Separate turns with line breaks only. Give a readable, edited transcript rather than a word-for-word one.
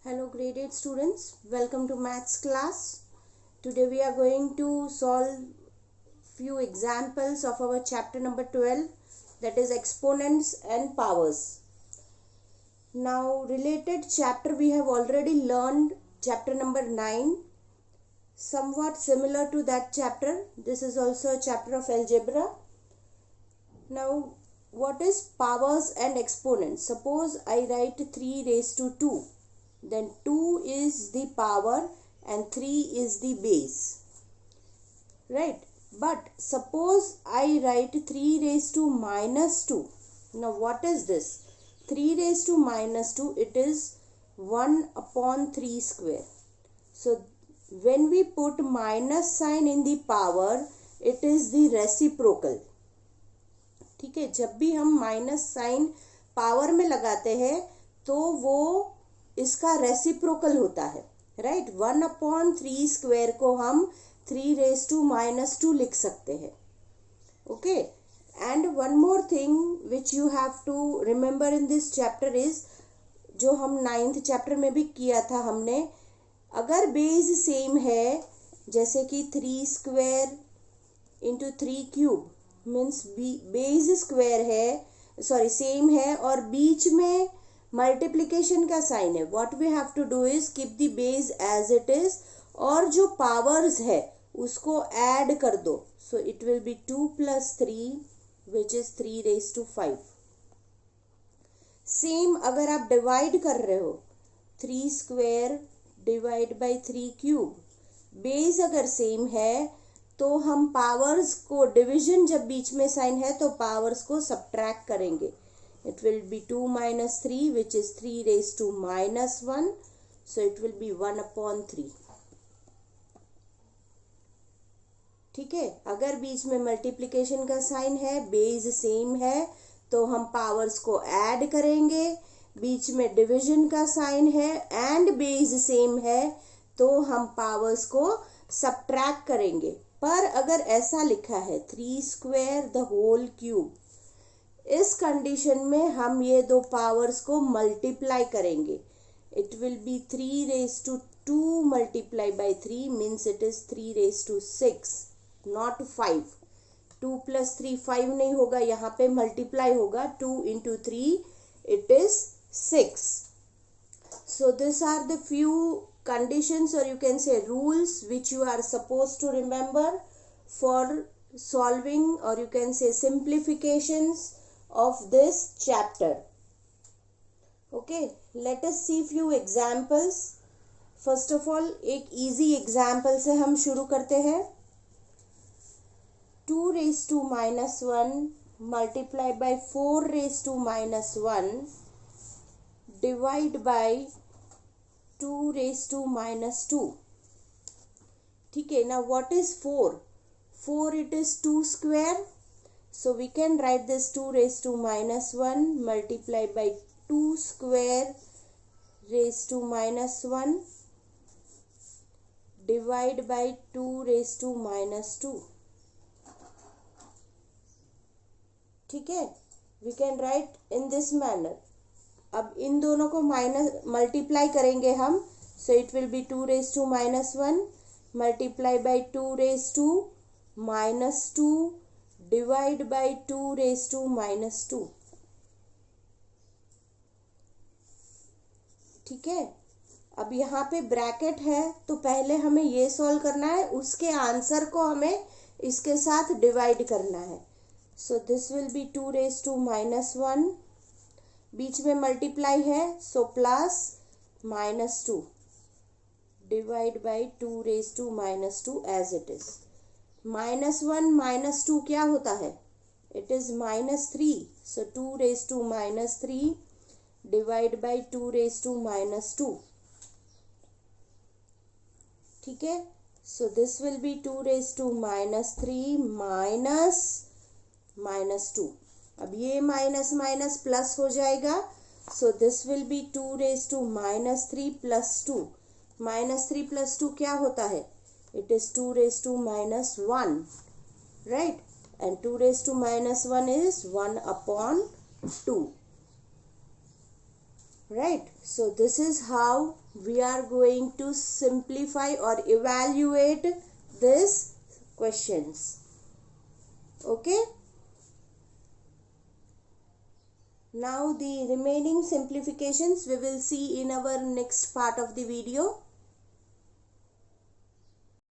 Hello grade 8 students, welcome to maths class. Today we are going to solve few examples of our chapter number 12, that is exponents and powers. Now related chapter we have already learned, chapter number 9, somewhat similar to that chapter. This is also a chapter of algebra. Now what is powers and exponents? Suppose I write 3 raised to 2. Then 2 is the power and 3 is the base, right? But suppose I write 3 raised to minus 2. Now what is this? 3 raised to minus 2, it is 1 upon 3 square. So when we put minus sign in the power, it is the reciprocal. ठीक है, जब भी हम minus sine power में लगाते हैं तो वो इसका रेसिप्रोकल होता है, राइट? 1 अपॉन 3 स्क्वायर को हम 3 रेज टू माइनस 2 लिख सकते हैं. Okay, and one more thing which you have to remember in this chapter is, जो हम 9th चैप्टर में भी किया था हमने, अगर बेस सेम है, जैसे कि 3 square into 3 cube means base square है, सॉरी सेम है, और बीच में मल्टीप्लिकेशन का साइन है, what we have to do is keep the base as it is और जो पावर्स है उसको ऐड कर दो. So it will be 2 + 3 which is 3 raise to 5. Same अगर आप डिवाइड कर रहे हो, 3 square divide by 3 cube, base अगर सेम है तो हम पावर्स को, डिवीजन जब बीच में साइन है तो पावर्स को सब्ट्रैक्ट करेंगे. It will be 2 minus 3 which is 3 raised to minus 1. So it will be 1 upon 3. ठीक है, अगर बीच में मल्टीप्लिकेशन का साइन है, बेस सेम है, तो हम पावर्स को ऐड करेंगे. बीच में डिवीजन का साइन है एंड बेस सेम है तो हम पावर्स को सब्ट्रैक्ट करेंगे. पर अगर ऐसा लिखा है 3 स्क्वायर द होल क्यूब, इस कंडीशन में हम ये दो पावर्स को मल्टीप्लाई करेंगे. It will be 3 raise to 2 multiply by 3 means it is 3 raise to 6, not 5. 2 + 3 5 नहीं होगा, यहाँ पे मल्टीप्लाई होगा. 2 into 3 it is 6. So these are the few conditions, or you can say rules, which you are supposed to remember for solving, or you can say simplifications of this chapter. Okay, let us see few examples. First of all, एक easy example से हम शुरू करते हैं. 2 raised to minus 1 multiplied by 4 raised to minus 1 divide by 2 raised to minus 2. ठीक है, now what is 4? 4 it is 2 square. So we can write this 2 raised to minus 1 multiplied by 2 square raised to minus 1 divide by 2 raised to minus 2. ठीक है, we can write in this manner. अब इन दोनों को minus multiply करेंगे हम. So it will be 2 raised to minus 1 multiply by 2 raised to minus 2 divide by 2 raised to minus 2. ठीक है, अब यहाँ पे ब्रैकेट है तो पहले हमें ये सॉल्व करना है, उसके आंसर को हमें इसके साथ डिवाइड करना है. So this will be 2 raised to minus 1, बीच में मल्टीप्लाई है so plus minus 2 divide by 2 raised to minus 2 as it is. -1 -2 क्या होता है? It is -3. So 2 raised to minus 3 divide by 2 raised to minus 2. ठीक है, so this will be 2 raised to minus 3 minus 2. अब ये minus minus plus हो जाएगा. सो this will be 2 raised to minus 3 plus 2. -3 plus 2 क्या होता है? It is 2 raised to minus 1, right? And 2 raised to minus 1 is 1 upon 2, right? So this is how we are going to simplify or evaluate these questions. Okay, now the remaining simplifications we will see in our next part of the video.